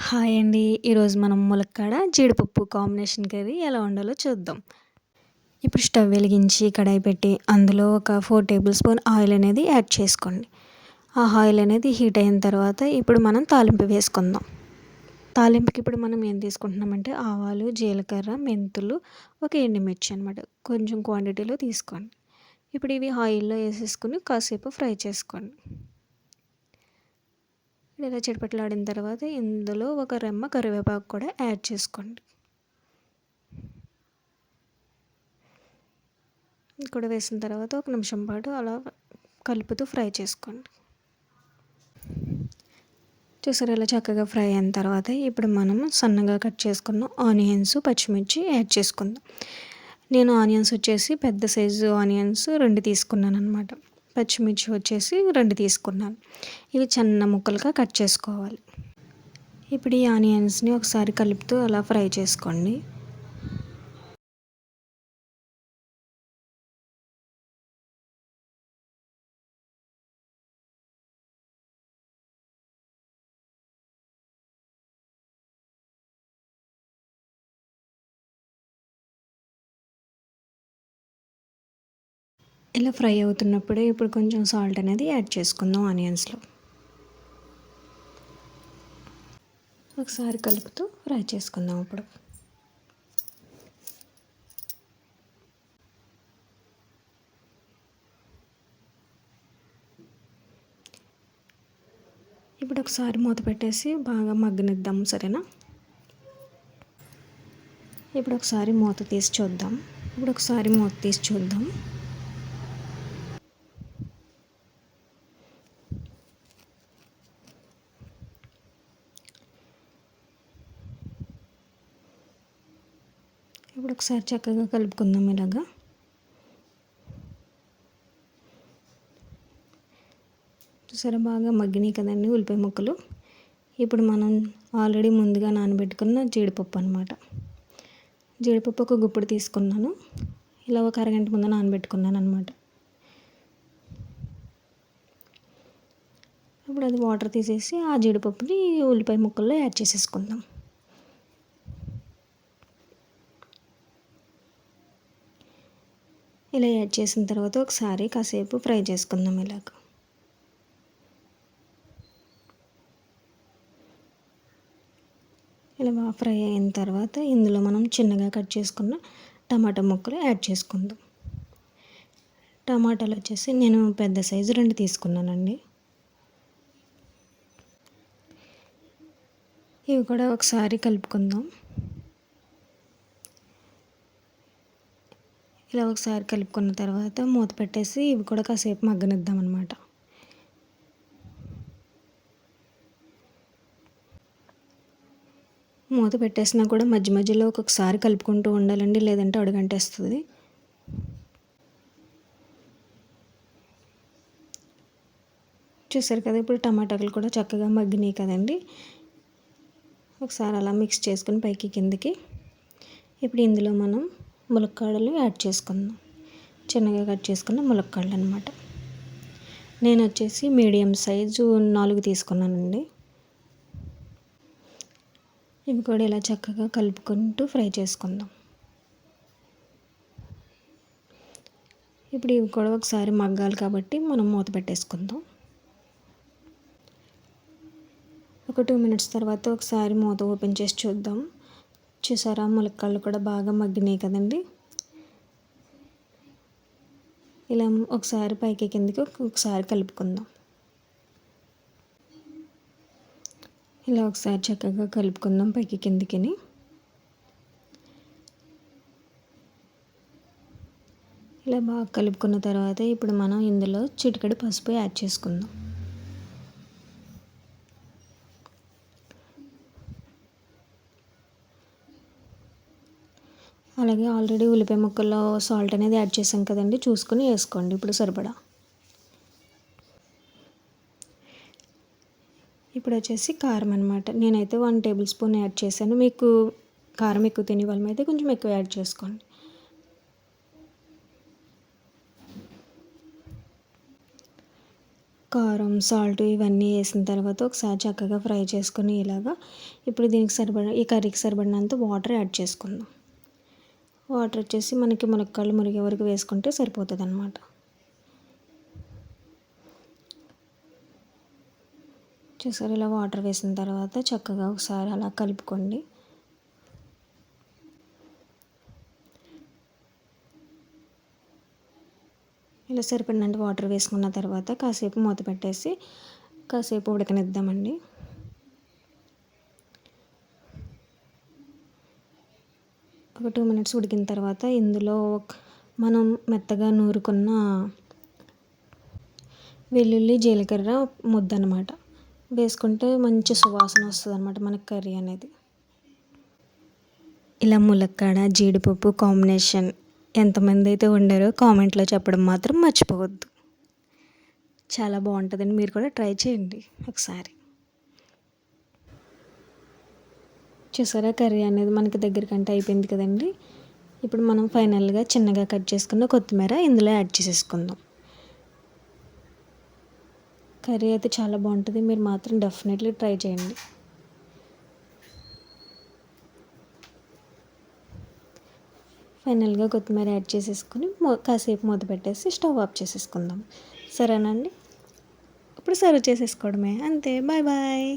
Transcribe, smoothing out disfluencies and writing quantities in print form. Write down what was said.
Hi అండి. ఈరోజు మనం ములక్కాడ, జీడిపప్పు కాంబినేషన్ కర్రీ ఎలా వండాలో చూద్దాం. ఇప్పుడు స్టవ్ వెలిగించి కడాయి పెట్టి అందులో ఒక 4 టేబుల్ స్పూన్ ఆయిల్ అనేది యాడ్ చేసుకోండి. ఆ ఆయిల్ అనేది హీట్ అయిన తర్వాత ఇప్పుడు మనం తాలింపు వేసుకుందాం. తాలింపుకి ఇప్పుడు మనం ఏం తీసుకుంటున్నామంటే ఆవాలు, జీలకర్ర, మెంతులు, ఒక ఎండుమిర్చి అనమాట. కొంచెం క్వాంటిటీలో తీసుకోండి. ఇప్పుడు ఇవి ఆయిల్‌లో ఏసేసుకొని కాసేపు ఫ్రై చేసుకోండి. ఇలా చిటపటలాడిన తర్వాత ఇందులో ఒక రెమ్మ కరివేపాకు కూడా యాడ్ చేసుకోండి. ఇది కూడా వేసిన తర్వాత ఒక నిమిషం పాటు అలా కలుపుతూ ఫ్రై చేసుకోండి. చూసారా ఇలా చక్కగా ఫ్రై అయిన తర్వాత ఇప్పుడు మనం సన్నగా కట్ చేసుకున్న ఆనియన్స్, పచ్చిమిర్చి యాడ్ చేసుకుందాం. నేను ఆనియన్స్ వచ్చేసి పెద్ద సైజు ఆనియన్స్ 2 తీసుకున్నానన్నమాట. పచ్చిమిర్చి వచ్చేసి 2 తీసుకున్నాను. ఇవి చిన్న ముక్కలుగా కట్ చేసుకోవాలి. ఇప్పుడు ఈ ఆనియన్స్‌ని ఒకసారి కలుపుతూ అలా ఫ్రై చేసుకోండి. ఇలా ఫ్రై అవుతున్నప్పుడే ఇప్పుడు కొంచెం సాల్ట్ అనేది యాడ్ చేసుకుందాం ఆనియన్స్‌లో. ఒకసారి కలుపుతూ ఫ్రై చేసుకుందాం ఇప్పుడు. ఇప్పుడు ఒకసారి మూత పెట్టేసి బాగా మగ్గనిద్దాం సరేనా? ఇప్పుడు ఒకసారి మూత తీసి చూద్దాం. ఇప్పుడు ఒకసారి మూత తీసి చూద్దాం. ఇప్పుడు ఒకసారి చక్కగా కలుపుకుందాం ఇలాగా. చూసారా బాగా మగ్గినాయి కదండి ఉల్లిపాయ ముక్కలు. ఇప్పుడు మనం ఆల్రెడీ ముందుగా నానబెట్టుకున్న జీడిపప్పు అనమాట. జీడిపప్పు ఒక గుప్పుడు తీసుకున్నాను. ఇలా ఒక అరగంట ముందు నానబెట్టుకున్నాను అనమాట. ఇప్పుడు అది వాటర్ తీసేసి ఆ జీడిపప్పుని ఉల్లిపాయ ముక్కల్లో యాడ్ చేసేసుకుందాం. ఇలా యాడ్ చేసిన తర్వాత ఒకసారి కాసేపు ఫ్రై చేసుకుందాం ఇలాగ. ఇలా బాగా ఫ్రై అయిన తర్వాత ఇందులో మనం చిన్నగా కట్ చేసుకున్న టమాటా ముక్కలు యాడ్ చేసుకుందాం. టమాటాలు వచ్చేసి నేను పెద్ద సైజు 2 తీసుకున్నానండి. ఇవి కూడా ఒకసారి కలుపుకుందాం. ఇలా ఒకసారి కలుపుకున్న తర్వాత మూత పెట్టేసి ఇవి కూడా కాసేపు మగ్గనిద్దాం అనమాట. మూత పెట్టేసినా కూడా మధ్య మధ్యలో ఒక్కొక్కసారి కలుపుకుంటూ ఉండాలండి, లేదంటే అడుగంటేస్తుంది. చూసారు కదా ఇప్పుడు టమాటాలు కూడా చక్కగా మగ్గినాయి కదండి. ఒకసారి అలా మిక్స్ చేసుకుని పైకి కిందకి. ఇప్పుడు ఇందులో మనం ములక్కాడలు యాడ్ చేసుకుందాం. చిన్నగా కట్ చేసుకున్న ములక్కాడలు అనమాట. నేను వచ్చేసి మీడియం సైజు 4 తీసుకున్నానండి. ఇవి కూడా ఇలా చక్కగా కలుపుకుంటూ ఫ్రై చేసుకుందాం. ఇప్పుడు ఇవి కూడా ఒకసారి మగ్గాలి కాబట్టి మనం మూత పెట్టేసుకుందాం. ఒక 2 మినిట్స్ తర్వాత ఒకసారి మూత ఓపెన్ చేసి చూద్దాం. చూసారా ములక్కాడలు కూడా బాగా మగ్గినాయి కదండి. ఇలా ఒకసారి పైకి కిందకి ఒకసారి కలుపుకుందాం. ఇలా ఒకసారి చక్కగా కలుపుకుందాం పైకి కిందకిని. ఇలా బాగా కలుపుకున్న తర్వాత ఇప్పుడు మనం ఇందులో చిటికెడు పసుపు యాడ్ చేసుకుందాం. అలాగే ఆల్రెడీ ఉల్లిపాయ ముక్కల్లో సాల్ట్ అనేది యాడ్ చేసాం కదండి, చూసుకొని వేసుకోండి ఇప్పుడు సరిపడా. ఇప్పుడు వచ్చేసి కారం అనమాట. నేనైతే 1 టేబుల్ స్పూన్ యాడ్ చేశాను. మీకు కారం ఎక్కువ తినే వాళ్ళమైతే కొంచెం ఎక్కువ యాడ్ చేసుకోండి. కారం, సాల్ట్ ఇవన్నీ వేసిన తర్వాత ఒకసారి చక్కగా ఫ్రై చేసుకొని ఇలాగా ఇప్పుడు దీనికి సరిపడా ఈ కర్రీకి సరిపడినంత వాటర్ యాడ్ చేసుకుందాం. వాటర్ వచ్చేసి మనకి ములక్కాడలు మురిగే వరకు వేసుకుంటే సరిపోతుందన్నమాట. చూసారు, ఇలా వాటర్ వేసిన తర్వాత చక్కగా ఒకసారి అలా కలుపుకోండి. ఇలా సరిపడినంత వాటర్ వేసుకున్న తర్వాత కాసేపు మూత పెట్టేసి కాసేపు ఉడకనిద్దామండి. ఒక 2 మినిట్స్ ఉడికిన తర్వాత ఇందులో మనం మెత్తగా నూరుకున్న వెల్లుల్లి, జీలకర్ర ముద్ద అనమాట వేసుకుంటే మంచి సువాసన వస్తుందన్నమాట మనకి కర్రీ అనేది. ఇలా ములక్కాడ జీడిపప్పు కాంబినేషన్ ఎంతమంది అయితే వండారో కామెంట్లో చెప్పడం మాత్రం మర్చిపోవద్దు. చాలా బాగుంటుందండి, మీరు కూడా ట్రై చేయండి ఒకసారి. చూసారా, కర్రీ అనేది మనకి దగ్గరికంటే అయిపోయింది కదండి. ఇప్పుడు మనం ఫైనల్గా చిన్నగా కట్ చేసుకున్న కొత్తిమీర ఇందులో యాడ్ చేసేసుకుందాం. కర్రీ అయితే చాలా బాగుంటుంది, మీరు మాత్రం డెఫినెట్లీ ట్రై చేయండి. ఫైనల్గా కొత్తిమీర యాడ్ చేసేసుకొని కాసేపు మూత పెట్టేసి స్టవ్ ఆఫ్ చేసేసుకుందాం. సరేనండి, ఇప్పుడు సర్వ్ చేసేసుకోవడమే, అంతే. Bye bye.